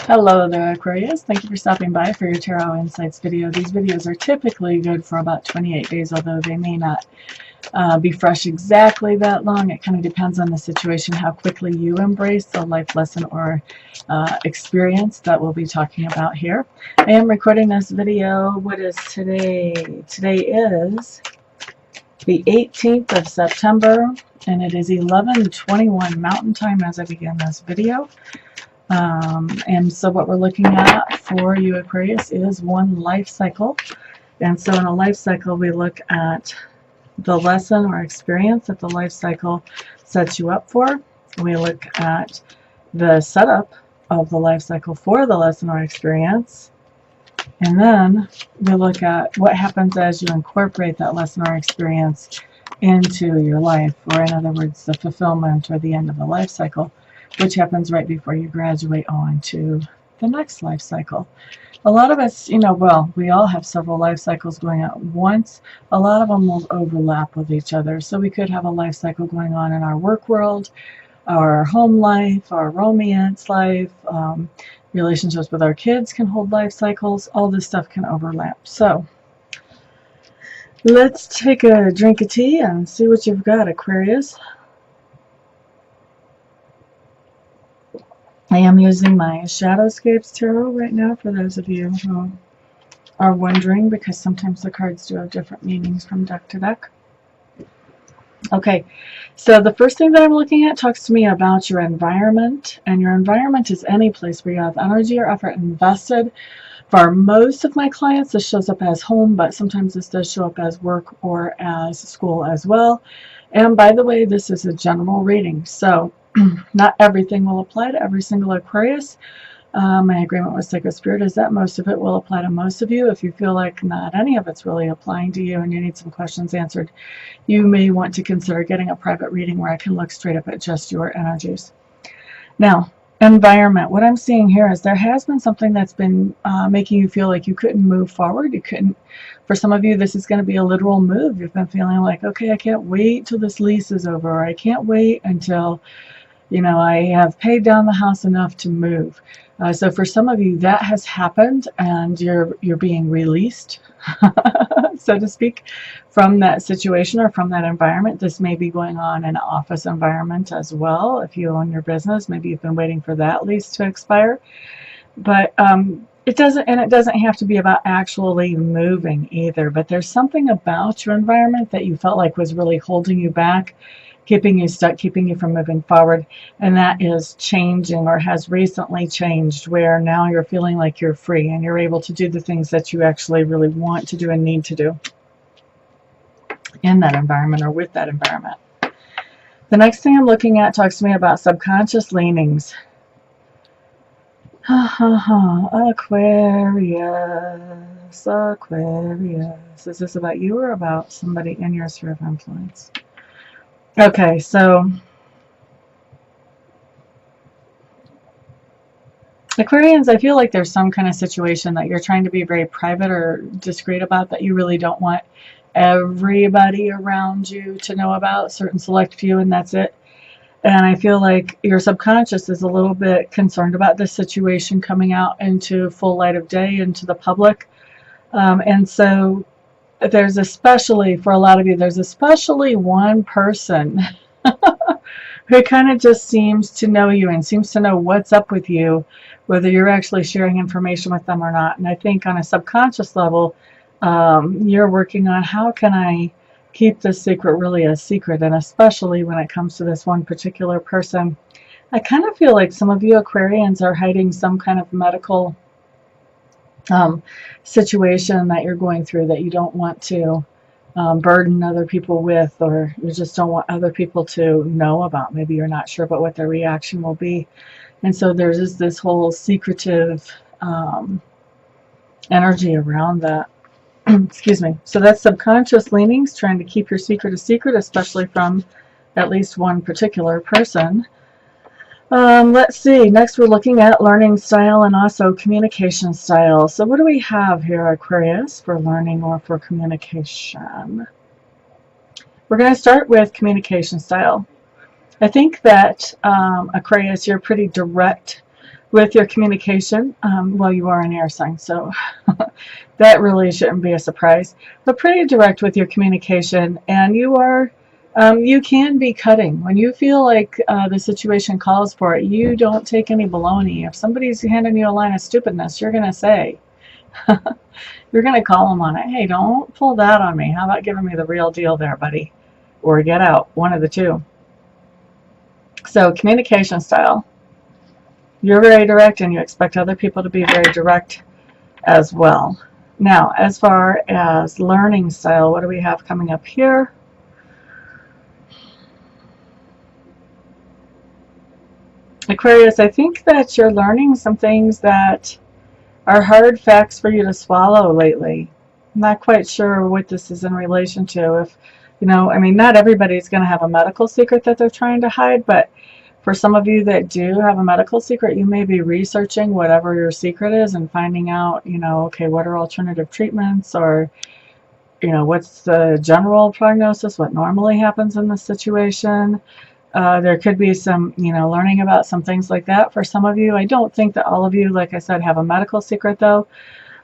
Hello there, Aquarius. Thank you for stopping by for your Tarot Insights video. These videos are typically good for about 28 days, although they may not be fresh exactly that long. It kind of depends on the situation, how quickly you embrace the life lesson or experience that we'll be talking about here. I am recording this video. What is today? Today is the 18th of September, and it is 11:21 Mountain Time as I begin this video. And so what we're looking at for you, Aquarius, is one life cycle. And so in a life cycle, we look at the lesson or experience that the life cycle sets you up for. We look at the setup of the life cycle for the lesson or experience. And then we look at what happens as you incorporate that lesson or experience into your life, or in other words, the fulfillment or the end of the life cycle, which happens right before you graduate on to the next life cycle. A lot of us, well, we all have several life cycles going on at once. A lot of them will overlap with each other. So we could have a life cycle going on in our work world, our home life, our romance life, relationships with our kids can hold life cycles. All this stuff can overlap. So let's take a drink of tea and see what you've got, Aquarius. I am using my Shadowscapes Tarot right now for those of you who are wondering, because sometimes the cards do have different meanings from deck to deck. Okay, so the first thing that I'm looking at talks to me about your environment, and your environment is any place where you have energy or effort invested. For most of my clients, this shows up as home, but sometimes this does show up as work or as school as well. And by the way, this is a general reading, so not everything will apply to every single Aquarius. My agreement with Sacred Spirit is that most of it will apply to most of you. If you feel like not any of it's really applying to you and you need some questions answered, you may want to consider getting a private reading where I can look straight up at just your energies. Now, environment. What I'm seeing here is there has been something that's been making you feel like you couldn't move forward. You couldn't. For some of you, this is going to be a literal move. You've been feeling like, okay, I can't wait till this lease is over, or I can't wait until I have paid down the house enough to move. So for some of you, that has happened, and you're being released, so to speak, from that situation or from that environment. This may be going on in an office environment as well. If you own your business, maybe you've been waiting for that lease to expire. But it doesn't have to be about actually moving either. But there's something about your environment that you felt like was really holding you back, keeping you stuck, keeping you from moving forward, and that is changing, or has recently changed, where now you're feeling like you're free and you're able to do the things that you actually really want to do and need to do in that environment or with that environment. The next thing I'm looking at talks to me about subconscious leanings. Aquarius, Aquarius. Is this about you or about somebody in your sphere of influence? Okay, so Aquarians, I feel like there's some kind of situation that you're trying to be very private or discreet about, that you really don't want everybody around you to know about, certain select few, and that's it. And I feel like your subconscious is a little bit concerned about this situation coming out into full light of day, into the public. And so there's especially, for a lot of you, there's especially one person who kind of just seems to know you and seems to know what's up with you, whether you're actually sharing information with them or not. And I think on a subconscious level, you're working on, how can I keep this secret really a secret? And especially when it comes to this one particular person, I kind of feel like some of you Aquarians are hiding some kind of medical situation that you're going through that you don't want to burden other people with, or you just don't want other people to know about. Maybe you're not sure about what their reaction will be. And so there's just this whole secretive energy around that. Excuse me. So that's subconscious leanings, trying to keep your secret a secret, especially from at least one particular person. Let's see. Next, we're looking at learning style and also communication style. So what do we have here, Aquarius, for learning or for communication? We're going to start with communication style. I think that, Aquarius, you're pretty direct with your communication. Well, you are an air sign, so that really shouldn't be a surprise. But pretty direct with your communication, and you are, you can be cutting when you feel like the situation calls for it. You don't take any baloney. If somebody's handing you a line of stupidness, you're gonna say, you're gonna call them on it. Hey, don't pull that on me. How about giving me the real deal there, buddy? Or get out, one of the two. So communication style. You're very direct, and you expect other people to be very direct as well. Now, as far as learning style, what do we have coming up here? Aquarius, I think that you're learning some things that are hard facts for you to swallow lately. I'm not quite sure what this is in relation to. If, I mean, not everybody's going to have a medical secret that they're trying to hide, but for some of you that do have a medical secret, you may be researching whatever your secret is and finding out, okay, what are alternative treatments, or, what's the general prognosis, what normally happens in this situation. There could be some, learning about some things like that for some of you. I don't think that all of you, like I said, have a medical secret though.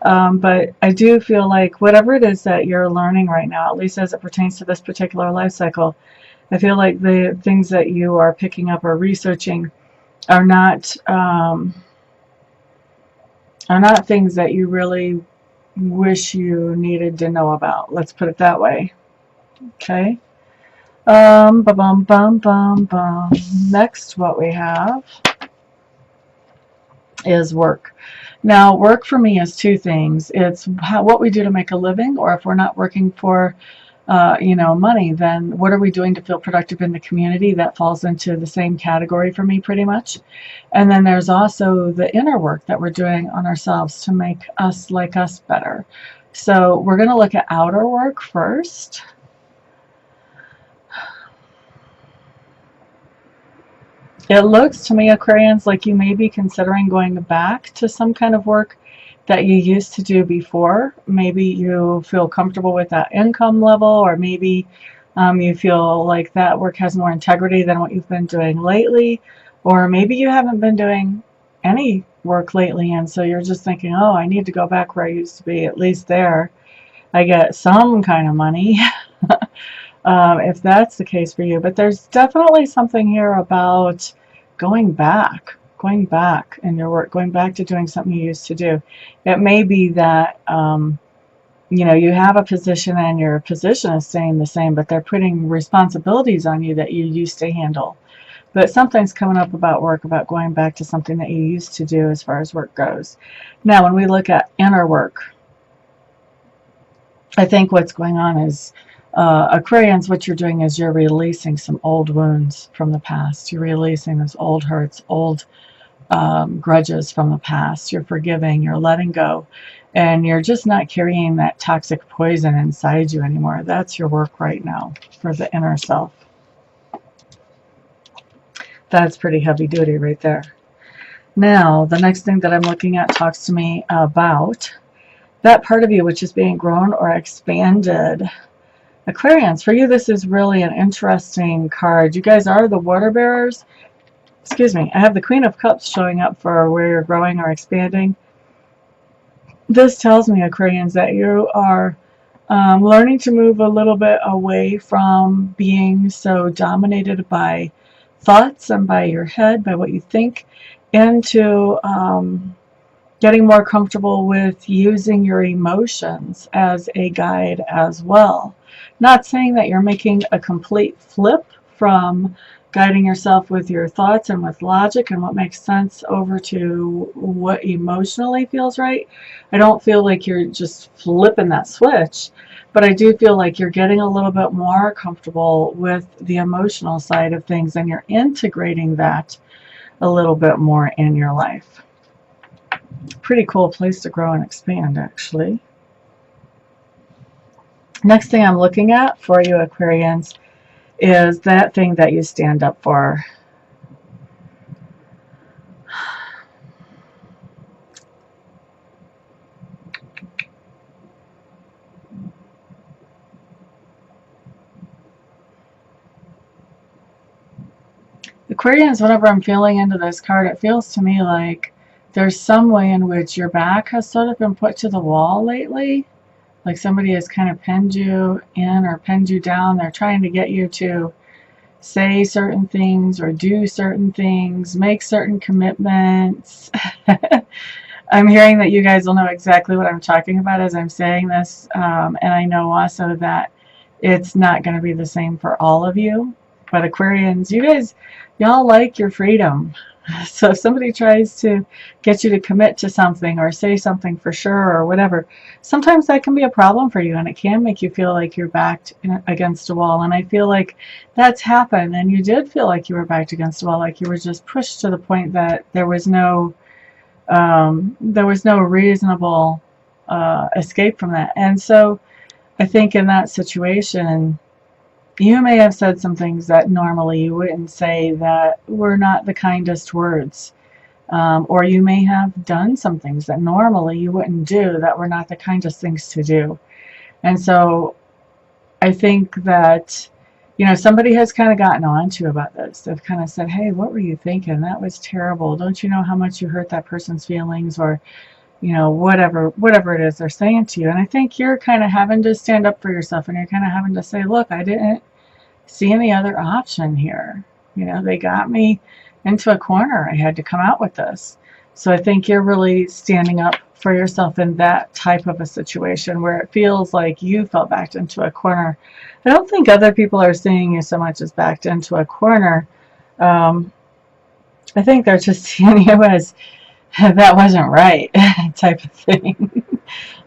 But I do feel like whatever it is that you're learning right now, at least as it pertains to this particular life cycle, I feel like the things that you are picking up or researching are not things that you really wish you needed to know about. Let's put it that way. Okay. Bum, bum, bum, bum. Next, what we have is work. Now, work for me is two things. It's what we do to make a living, or if we're not working for money, then what are we doing to feel productive in the community? That falls into the same category for me pretty much. And then there's also the inner work that we're doing on ourselves to make us like us better. So we're going to look at outer work first. It looks to me, Aquarians, like you may be considering going back to some kind of work that you used to do before. Maybe you feel comfortable with that income level, or maybe you feel like that work has more integrity than what you've been doing lately, or maybe you haven't been doing any work lately, and so you're just thinking, oh, I need to go back where I used to be. At least there I get some kind of money. If that's the case for you. But there's definitely something here about going back in your work, going back to doing something you used to do. It may be that you have a position and your position is staying the same, but they're putting responsibilities on you that you used to handle. But something's coming up about work, about going back to something that you used to do as far as work goes. Now, when we look at inner work, I think what's going on is Aquarians, what you're doing is you're releasing some old wounds from the past. You're releasing those old hurts, old grudges from the past. You're forgiving, you're letting go, and you're just not carrying that toxic poison inside you anymore. That's your work right now for the inner self. That's pretty heavy duty right there. Now, the next thing that I'm looking at talks to me about that part of you which is being grown or expanded. Aquarians, for you, this is really an interesting card. You guys are the water bearers. Excuse me. I have the Queen of Cups showing up for where you're growing or expanding. This tells me, Aquarians, that you are learning to move a little bit away from being so dominated by thoughts and by your head, by what you think, into getting more comfortable with using your emotions as a guide as well. Not saying that you're making a complete flip from guiding yourself with your thoughts and with logic and what makes sense over to what emotionally feels right. I don't feel like you're just flipping that switch, but I do feel like you're getting a little bit more comfortable with the emotional side of things, and you're integrating that a little bit more in your life. Pretty cool place to grow and expand, actually. Next thing I'm looking at for you, Aquarians, is that thing that you stand up for. Aquarians, whenever I'm feeling into this card, it feels to me like there's some way in which your back has sort of been put to the wall lately. Like somebody has kind of pinned you in or pinned you down. They're trying to get you to say certain things or do certain things, make certain commitments. I'm hearing that you guys will know exactly what I'm talking about as I'm saying this. And I know also that it's not going to be the same for all of you. But Aquarians, you guys, y'all like your freedom. So if somebody tries to get you to commit to something or say something for sure or whatever, sometimes that can be a problem for you, and it can make you feel like you're backed against a wall. And I feel like that's happened, and you did feel like you were backed against a wall, like you were just pushed to the point that there was no reasonable escape from that. And so I think in that situation, you may have said some things that normally you wouldn't say, that were not the kindest words. Or you may have done some things that normally you wouldn't do, that were not the kindest things to do. And so I think that, you know, somebody has kind of gotten on to you about this. They've kind of said, hey, what were you thinking? That was terrible. Don't you know how much you hurt that person's feelings? Or, you know, whatever it is they're saying to you. And I think you're kind of having to stand up for yourself, and you're kind of having to say, look, I didn't see any other option here. You know, they got me into a corner. I had to come out with this. So I think you're really standing up for yourself in that type of a situation where it feels like you felt backed into a corner. I don't think other people are seeing you so much as backed into a corner. I think they're just seeing you as that wasn't right type of thing.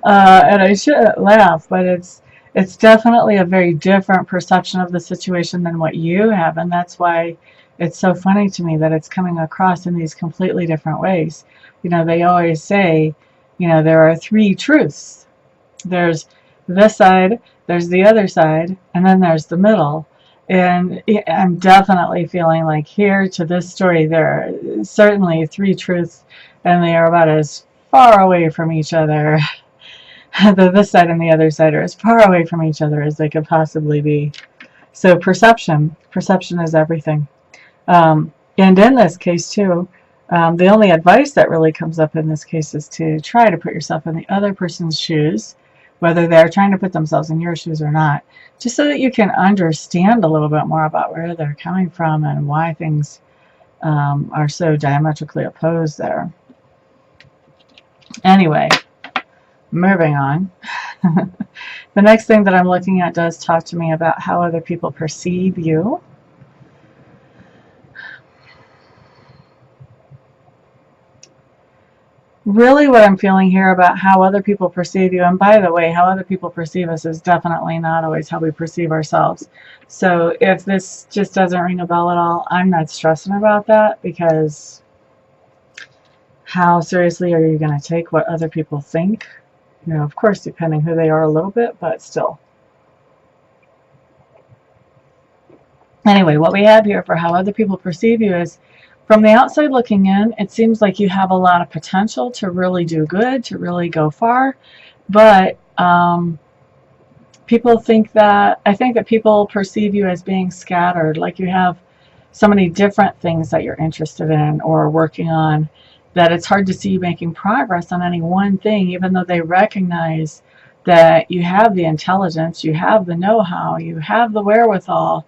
And I shouldn't laugh, but it's definitely a very different perception of the situation than what you have, and that's why it's so funny to me that it's coming across in these completely different ways. You know, they always say, you know, there are three truths. There's this side, there's the other side, and then there's the middle. And I'm definitely feeling like here to this story, there are certainly three truths, and they are about as far away from each other. This side and the other side are as far away from each other as they could possibly be. So perception is everything. And in this case too, the only advice that really comes up in this case is to try to put yourself in the other person's shoes, whether they're trying to put themselves in your shoes or not, just so that you can understand a little bit more about where they're coming from and why things are so diametrically opposed there. Anyway, moving on. The next thing that I'm looking at does talk to me about how other people perceive you. Really what I'm feeling here about how other people perceive you, and by the way, how other people perceive us is definitely not always how we perceive ourselves. So if this just doesn't ring a bell at all, I'm not stressing about that, because how seriously are you going to take what other people think? You know, of course, depending who they are a little bit, but still. Anyway, what we have here for how other people perceive you is, from the outside looking in, it seems like you have a lot of potential to really do good, to really go far. But people think that, I think that people perceive you as being scattered, like you have so many different things that you're interested in or working on, that it's hard to see you making progress on any one thing, even though they recognize that you have the intelligence, you have the know-how, you have the wherewithal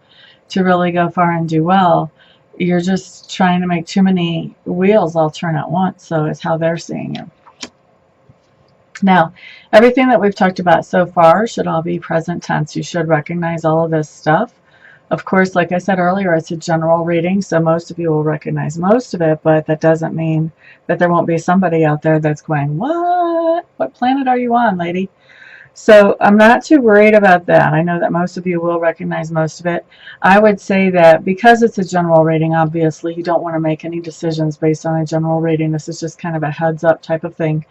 to really go far and do well. You're just trying to make too many wheels all turn at once, so it's how they're seeing you. Now, everything that we've talked about so far should all be present tense. You should recognize all of this stuff. Of course, like I said earlier, it's a general reading, so most of you will recognize most of it, but that doesn't mean that there won't be somebody out there that's going, what? What planet are you on, lady? So I'm not too worried about that. I know that most of you will recognize most of it. I would say that because it's a general reading, obviously, you don't want to make any decisions based on a general reading. This is just kind of a heads up type of thing.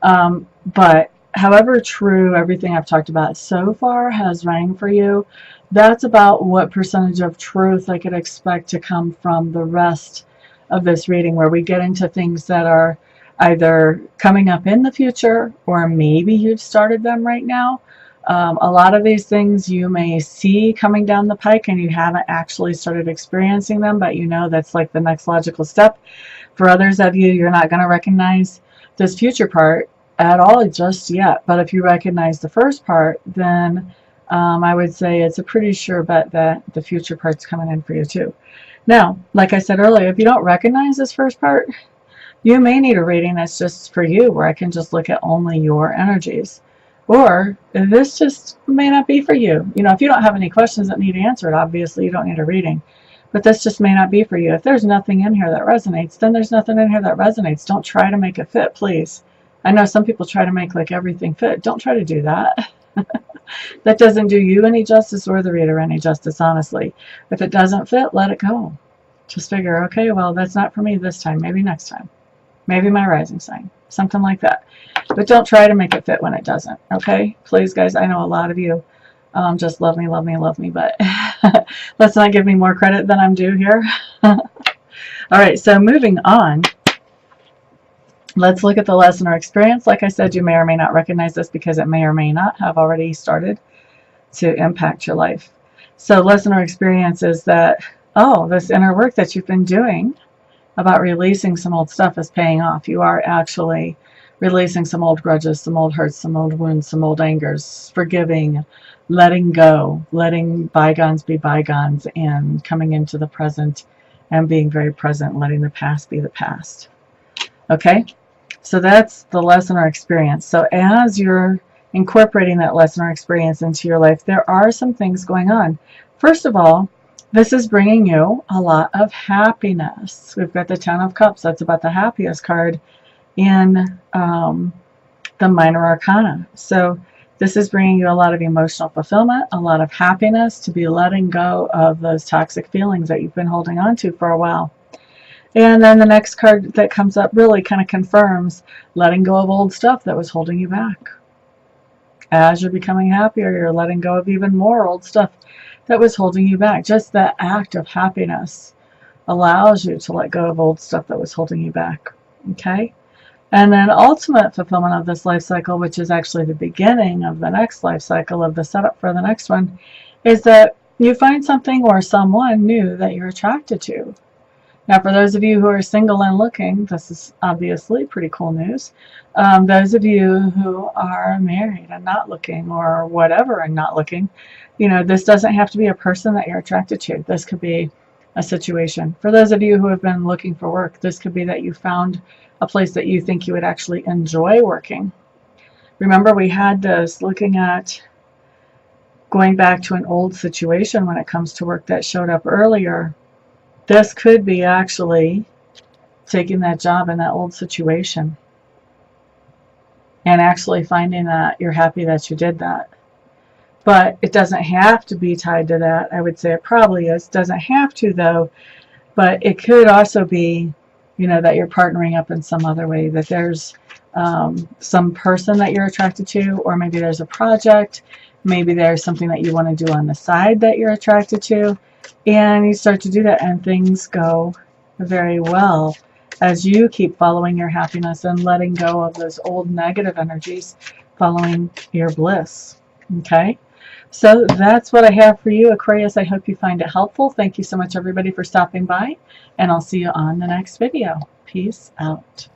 But however true everything I've talked about so far has rang for you, that's about what percentage of truth I could expect to come from the rest of this reading, where we get into things that are either coming up in the future, or maybe you've started them right now. A lot of these things you may see coming down the pike and you haven't actually started experiencing them, but you know that's like the next logical step. For others of you, you're not going to recognize this future part at all just yet. But if you recognize the first part, then I would say it's a pretty sure bet that the future part's coming in for you too. Now, like I said earlier, if you don't recognize this first part, you may need a reading that's just for you, where I can just look at only your energies. Or this just may not be for you. You know, if you don't have any questions that need answered, obviously you don't need a reading. But this just may not be for you. If there's nothing in here that resonates, then there's nothing in here that resonates. Don't try to make it fit, please. I know some people try to make like everything fit. Don't try to do that. That doesn't do you any justice or the reader any justice, honestly. If it doesn't fit, let it go. Just figure, okay, well, that's not for me this time. Maybe next time. Maybe my rising sign. Something like that. But don't try to make it fit when it doesn't, okay? Please, guys, I know a lot of you just love me, love me, love me, but let's not give me more credit than I'm due here. All right, so moving on. Let's look at the lesson or experience. Like I said, you may or may not recognize this because it may or may not have already started to impact your life. So lesson or experience is that, oh, this inner work that you've been doing about releasing some old stuff is paying off. You are actually releasing some old grudges, some old hurts, some old wounds, some old angers, forgiving, letting go, letting bygones be bygones, and coming into the present and being very present, letting the past be the past. Okay? So that's the lesson or experience. So as you're incorporating that lesson or experience into your life, there are some things going on. First of all, this is bringing you a lot of happiness. We've got the Ten of Cups. That's about the happiest card in the Minor Arcana. So this is bringing you a lot of emotional fulfillment, a lot of happiness, to be letting go of those toxic feelings that you've been holding on to for a while. And then the next card that comes up really kind of confirms letting go of old stuff that was holding you back. As you're becoming happier, you're letting go of even more old stuff that was holding you back. Just that act of happiness allows you to let go of old stuff that was holding you back. Okay? And then ultimate fulfillment of this life cycle, which is actually the beginning of the next life cycle, of the setup for the next one, is that you find something or someone new that you're attracted to. Now, for those of you who are single and looking, this is obviously pretty cool news. Those of you who are married and not looking, or whatever and not looking, you know, this doesn't have to be a person that you're attracted to. This could be a situation. For those of you who have been looking for work, this could be that you found a place that you think you would actually enjoy working. Remember, we had this looking at going back to an old situation when it comes to work that showed up earlier. This could be actually taking that job in that old situation and actually finding that you're happy that you did that. But it doesn't have to be tied to that. I would say it probably is. Doesn't have to, though. But it could also be, you know, that you're partnering up in some other way, that there's some person that you're attracted to, or maybe there's a project, maybe there's something that you want to do on the side that you're attracted to, and you start to do that, and things go very well as you keep following your happiness and letting go of those old negative energies, following your bliss. Okay? So that's what I have for you, Aquarius. I hope you find it helpful. Thank you so much, everybody, for stopping by, and I'll see you on the next video. Peace out.